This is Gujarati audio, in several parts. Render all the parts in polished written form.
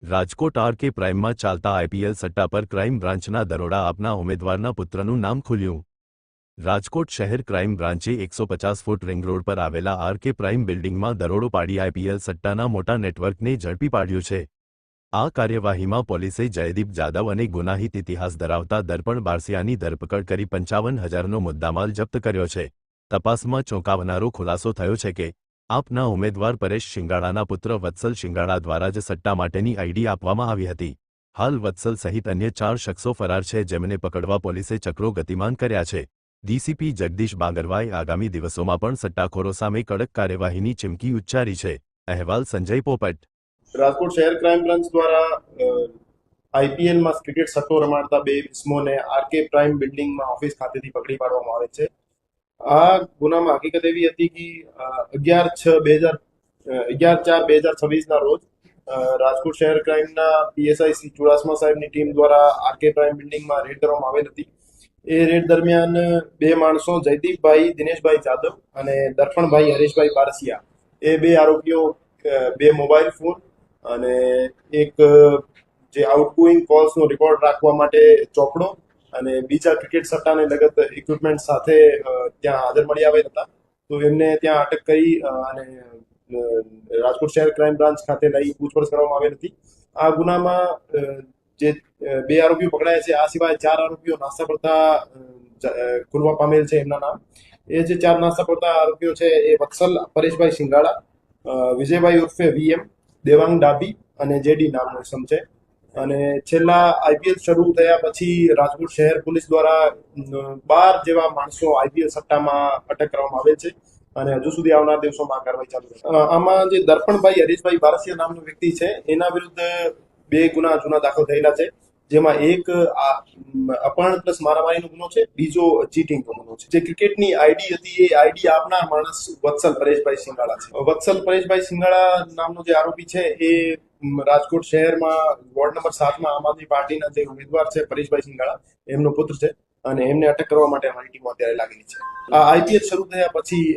રાજકોટ આરકે પ્રાઇમમાં ચાલતા આઈપીએલ સટ્ટા પર ક્રાઇમ બ્રાન્ચના દરોડા આપના ઉમેદવારના પુત્રનું નામ ખુલ્યું. રાજકોટ શહેર ક્રાઇમ બ્રાન્ચે 150 ફૂટ રિંગ રોડ પર આવેલા આરકે પ્રાઇમ બિલ્ડિંગમાં દરોડો પાડી આઈપીએલ સટ્ટાના મોટા નેટવર્કને ઝડપી પાડ્યું છે. આ કાર્યવાહીમાં પોલીસે જયદીપ જાદવ અને ગુનાહિત ઇતિહાસ ધરાવતા દર્પણ બારસિયાની ધરપકડ કરી 55,000નો મુદ્દામાલ જપ્ત કર્યો છે. તપાસમાં ચોંકાવનારો ખુલાસો થયો છે કે આપના ઉમેદવાર પરેશ શિંગાળાના પુત્ર વત્સલ શિંગાળા દ્વારા જ સટ્ટા માટેની આઈડી આપવામાં આવી હતી. હાલ વત્સલ સહિત અન્ય 4 શખ્સો ફરાર છે, જેમને પકડવા પોલીસે ચક્રો ગતિમાન કર્યા છે. ડીસીપી જગદીશ બાંગરવાએ આગામી દિવસોમાં પણ સટ્ટાખોરો સામે કડક કાર્યવાહીની ચીમકી ઉચ્ચારી છે. અહેવાલ સંજય પોપટ. રાજકોટ શહેર ક્રાઇમ બ્રાન્ચ દ્વારા આઈપીએલમાં ક્રિકેટ સટ્ટો રમાડતા 2 ઇસમોને આરકે પ્રાઇમ બિલ્ડિંગમાં ઓફિસ ખાતેથી પકડી પાડવામાં આવે છે. આ ગુનામાં હકીકત એવી હતી કે 11/4/2026 રોજ રાજકોટ શહેર ક્રાઇમના પીએસઆઈ સી ચુડાસમા સાહેબની ટીમ દ્વારા આરકે પ્રાઇમ બિલ્ડિંગમાં રેડ કરવામાં આવેલ હતી. એ રેડ દરમિયાન 2 માણસો જયદીપભાઈ દિનેશભાઈ જાદવ અને દર્પણભાઈ હરેશભાઈ બારસિયા, એ 2 આરોપીઓ 2 મોબાઈલ ફોન અને એક જે આઉટગોઈંગ કોલ્સનો રેકોર્ડ રાખવા માટે ચોપડો અને બીજા ક્રિકેટ સટ્ટાને લગત ઇક્વિપમેન્ટ સાથે ત્યાં હાજર મળી આવેલ હતા. તો એમને ત્યાં અટક કરી અને રાજકોટ શહેર ક્રાઇમ બ્રાન્ચ ખાતે લઈ પૂછપરછ કરવામાં આવેલ હતી. આ ગુનામાં જે 2 આરોપીઓ પકડાયા છે, આ સિવાય 4 આરોપીઓ નાસ્તા પડતા ખુલવા પામેલ છે. એમના નામ એ જે 4 નાસ્તા પડતા આરોપીઓ છે એ વત્સલ પરેશભાઈ શિંગાળા, વિજયભાઈ ઉર્ફે વીએમ, દેવાંગ ડાબી અને જેડી નામનો ઇસમ છે. અને છેલ્લા આઈપીએલ શરૂ થયા પછી રાજકોટ શહેર પોલીસ દ્વારા 12 જેવા માણસો આઈપીએલ સટ્ટામાં અટક કરવામાં આવેલ છે અને હજુ સુધી આવનાર દિવસોમાં કાર્યવાહી ચાલુ રહેશે. આમાં જે દર્પણભાઈ હરીશભાઈ બારસિયા નામનો વ્યક્તિ છે, એના વિરુદ્ધ 2 ગુના જૂના દાખલ થયેલા છે, જેમાં એક અપહરણ પ્લસ મારામારીનો ગુનો છે, બીજો ચીટિંગનો ગુનો છે. જે ક્રિકેટની આઈડી હતી એ આઈડી આપનાર માણસ વત્સલ પરેશભાઈ શિંગાળા છે. વત્સલ પરેશભાઈ શિંગાળા નામનો જે આરોપી છે એ રાજકોટ શહેરમાં વોર્ડ નંબર 7માં આમ આદમી પાર્ટીના જે ઉમેદવાર છે પરેશભાઈ શિંગાળા, એમનો પુત્ર છે અને એમને અટક કરવા માટે અમારી ટીમો અત્યારે લાગેલી છે. આ આઈપીએલ શરૂ થયા પછી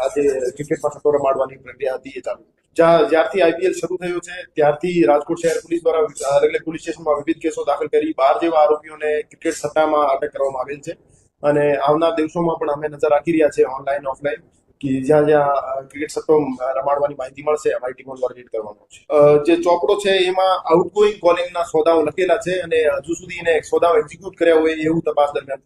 આજે ક્રિકેટમાં સટ્ટો રમાડવાની પ્રક્રિયા હતી એ ચાલુ. જ્યારથી આઈપીએલ શરૂ થયું છે ત્યારથી રાજકોટ શહેર પોલીસ દ્વારા અલગ અલગ પોલીસ સ્ટેશનમાં વિવિધ કેસો દાખલ કરી 12 જેવા આરોપીઓને ક્રિકેટ સટ્ટામાં અટક કરવામાં આવેલ છે. અને આવનાર દિવસોમાં પણ અમે નજર રાખી રહ્યા છે ઓનલાઈન ઓફલાઈન કે જ્યાં ક્રિકેટ સટ્ટો રમાડવાની માહિતી મળશે અમારી ટીમો દ્વારા રીડ કરવાનો છે. જે ચોપડો છે એમાં આઉટગોઈંગ કોલિંગના સોદાઓ લખેલા છે અને હજુ સુધી એને સોદાઓ એક્ઝિક્યુટ કર્યા હોય એવું તપાસ દરમિયાન